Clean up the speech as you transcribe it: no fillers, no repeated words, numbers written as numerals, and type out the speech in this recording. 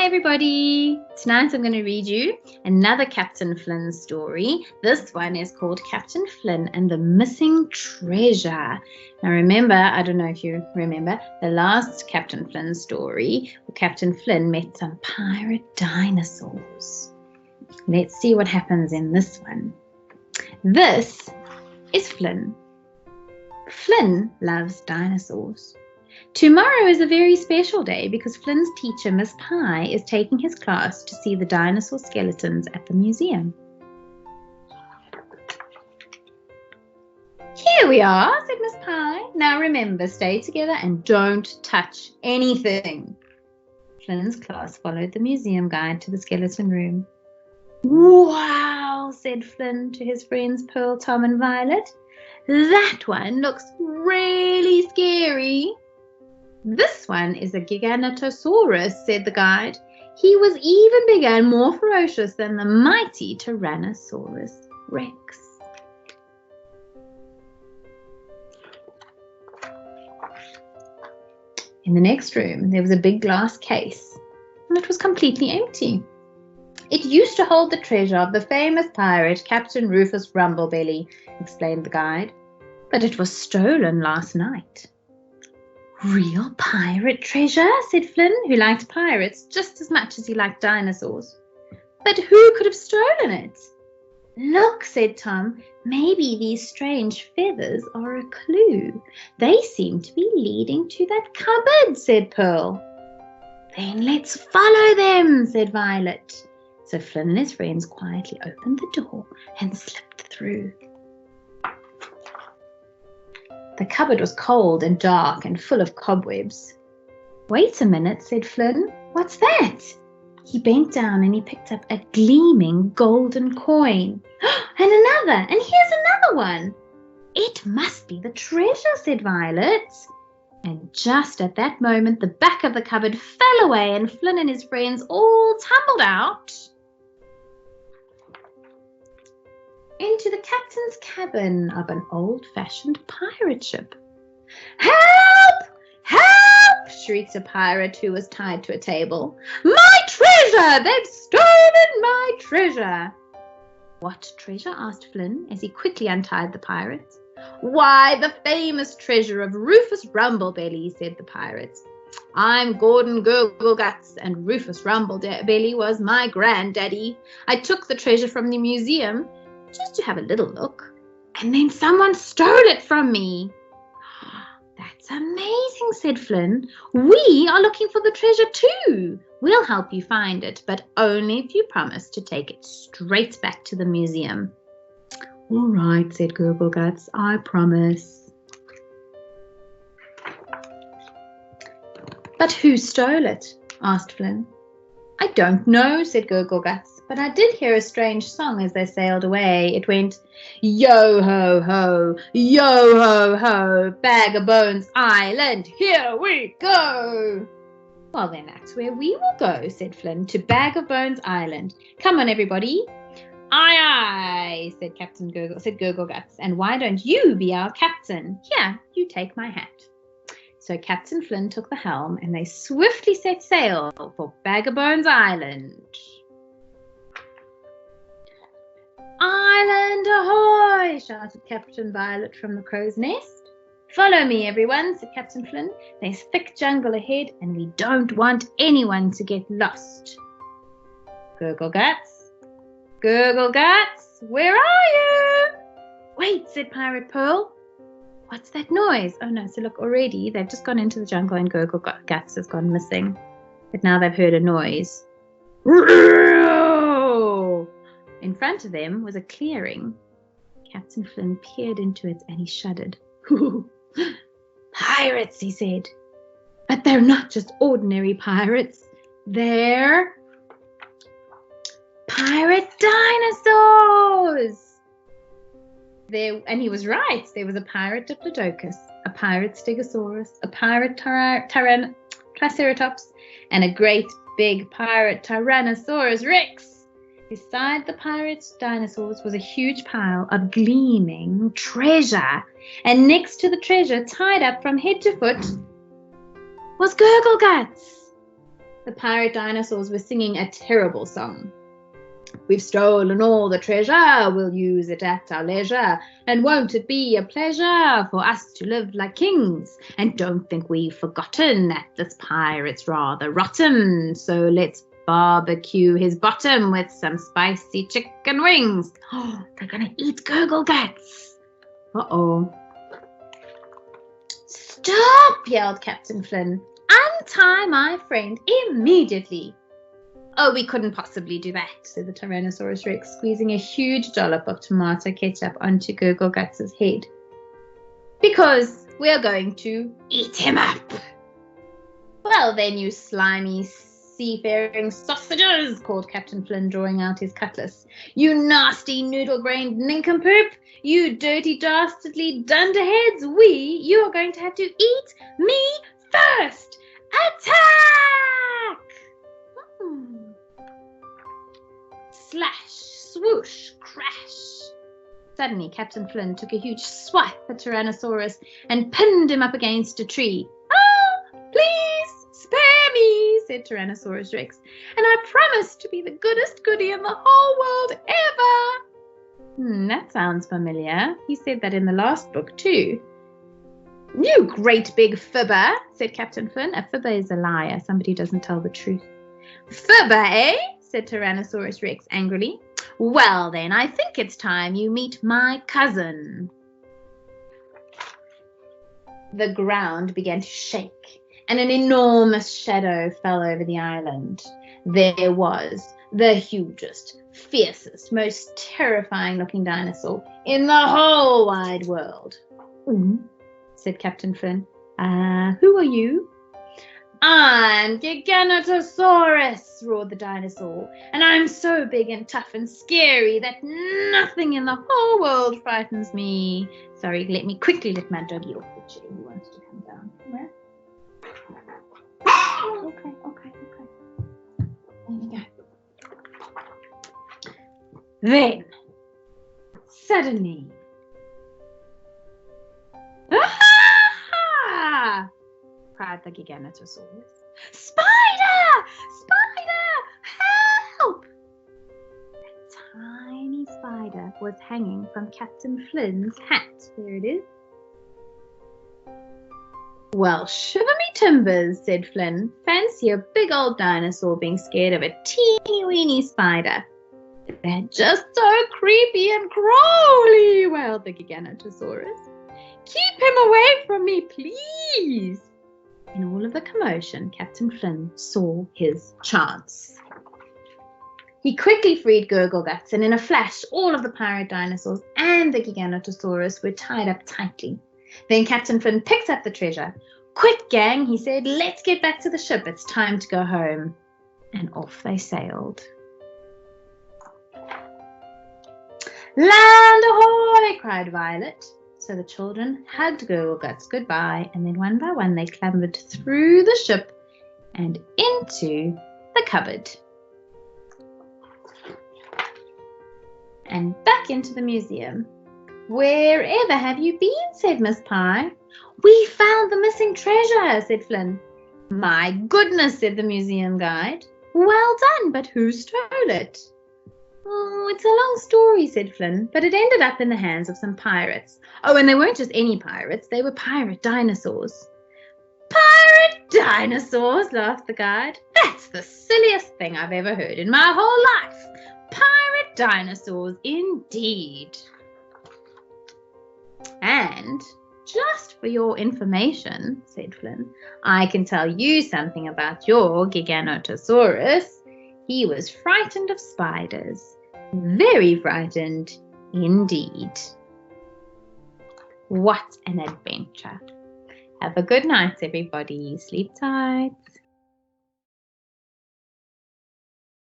Hi everybody! Tonight I'm going to read you another Captain Flynn story. This one is called Captain Flynn and the Missing Treasure. Now remember, I don't know if you remember, the last Captain Flynn story, Captain Flynn met some pirate dinosaurs. Let's see what happens in this one. This is Flynn. Flynn loves dinosaurs. Tomorrow is a very special day because Flynn's teacher, Miss Pye, is taking his class to see the dinosaur skeletons at the museum. Here we are, said Miss Pye. Now remember, stay together and don't touch anything. Flynn's class followed the museum guide to the skeleton room. Wow, said Flynn to his friends Pearl, Tom and Violet. That one looks really scary. This one is a Giganotosaurus, said the guide. He was even bigger and more ferocious than the mighty Tyrannosaurus Rex. In the next room, there was a big glass case, and it was completely empty. It used to hold the treasure of the famous pirate, Captain Rufus Rumblebelly, explained the guide, but it was stolen last night. Real pirate treasure, said Flynn, who liked pirates just as much as he liked dinosaurs. But who could have stolen it? Look, said Tom, maybe these strange feathers are a clue. They seem to be leading to that cupboard, said Pearl. Then let's follow them, said Violet. So Flynn and his friends quietly opened the door and slipped through. The cupboard was cold and dark and full of cobwebs. Wait a minute, said Flynn. What's that? He bent down and he picked up a gleaming golden coin. And another, and here's another one. It must be the treasure, said Violet. And just at that moment, the back of the cupboard fell away and Flynn and his friends all tumbled out into the captain's cabin of an old-fashioned pirate ship. Help! Help! Shrieked a pirate who was tied to a table. My treasure! They've stolen my treasure! What treasure? Asked Flynn as he quickly untied the pirate. Why, the famous treasure of Rufus Rumblebelly, said the pirate. I'm Gordon Gurgleguts, and Rufus Rumblebelly was my granddaddy. I took the treasure from the museum just to have a little look, and then someone stole it from me. That's amazing, said Flynn. We are looking for the treasure too. We'll help you find it, but only if you promise to take it straight back to the museum. All right, said Gurgleguts, I promise. But who stole it? Asked Flynn. I don't know, said Gurgleguts, but I did hear a strange song as they sailed away. It went, yo-ho-ho, yo-ho-ho, Bag of Bones Island, here we go. Well, then that's where we will go, said Flynn, to Bag of Bones Island. Come on, everybody. Aye, aye, said Gurgleguts, and why don't you be our captain? Here, you take my hat. So Captain Flynn took the helm and they swiftly set sail for Bag of Bones Island. Island ahoy! Shouted Captain Violet from the crow's nest. Follow me, everyone, said Captain Flynn. There's thick jungle ahead and we don't want anyone to get lost. Gurgleguts, Gurgleguts, where are you? Wait, said Pirate Pearl. What's that noise? Oh no, so look, already they've just gone into the jungle and Gurgleguts has gone missing. But now they've heard a noise. In front of them was a clearing. Captain Flynn peered into it and he shuddered. Pirates, he said. But they're not just ordinary pirates. They're pirate dinosaurs. And he was right. There was a pirate Diplodocus, a pirate Stegosaurus, a pirate Triceratops, and a great big pirate Tyrannosaurus Rex. Beside the pirate dinosaurs was a huge pile of gleaming treasure, and next to the treasure, tied up from head to foot, was Gurgleguts. The pirate dinosaurs were singing a terrible song. We've stolen all the treasure, we'll use it at our leisure, and won't it be a pleasure for us to live like kings? And don't think we've forgotten that this pirate's rather rotten, so let's barbecue his bottom with some spicy chicken wings. Oh, they're gonna eat gurgle guts. Uh-oh. Stop, yelled Captain Flynn. Untie my friend immediately. Oh, we couldn't possibly do that, said the Tyrannosaurus Rex, squeezing a huge dollop of tomato ketchup onto Gurgle Guts' head. Because we're going to eat him up. Well then, you slimy seafaring sausages, called Captain Flynn, drawing out his cutlass. You nasty noodle-brained nincompoop, you dirty dastardly dunderheads, you are going to have to eat me first. Attack! Slash, swoosh, crash. Suddenly, Captain Flynn took a huge swipe at Tyrannosaurus and pinned him up against a tree. Ah, please, spare me, said Tyrannosaurus Rex, and I promise to be the goodest goody in the whole world ever. That sounds familiar. He said that in the last book too. You great big fibber, said Captain Flynn. A fibber is a liar, somebody who doesn't tell the truth. Fibber, eh? Said Tyrannosaurus Rex angrily. Well then, I think it's time you meet my cousin. The ground began to shake, and an enormous shadow fell over the island. There was the hugest, fiercest, most terrifying-looking dinosaur in the whole wide world. Said Captain Flynn. Who are you? I'm Giganotosaurus, roared the dinosaur, and I'm so big and tough and scary that nothing in the whole world frightens me. Sorry, let me quickly let my doggy off the chair. He wants to come down. Where? Okay. There we go. Then, suddenly, cried the Giganotosaurus. Spider! Spider! Help! A tiny spider was hanging from Captain Flynn's hat. There it is. Well, shiver me timbers, said Flynn. Fancy a big old dinosaur being scared of a teeny-weeny spider. They're just so creepy and crawly, wailed the Giganotosaurus. Keep him away from me, please. In all of the commotion, Captain Flynn saw his chance. He quickly freed Gurgle Guts, and in a flash, all of the pirate dinosaurs and the Giganotosaurus were tied up tightly. Then Captain Flynn picked up the treasure. Quick, gang, he said, let's get back to the ship. It's time to go home. And off they sailed. Land ahoy! Cried Violet. So the children hugged Gurgle Guts goodbye, and then one by one they clambered through the ship and into the cupboard. And back into the museum. Wherever have you been? Said Miss Pie. We found the missing treasure, said Flynn. My goodness, said the museum guide. Well done, but who stole it? Oh, it's a long story, said Flynn, but it ended up in the hands of some pirates. Oh, and they weren't just any pirates, they were pirate dinosaurs. Pirate dinosaurs, laughed the guide. That's the silliest thing I've ever heard in my whole life. Pirate dinosaurs, indeed. And just for your information, said Flynn, I can tell you something about your Giganotosaurus. He was frightened of spiders. Very frightened indeed. What an adventure. Have a good night, everybody. Sleep tight.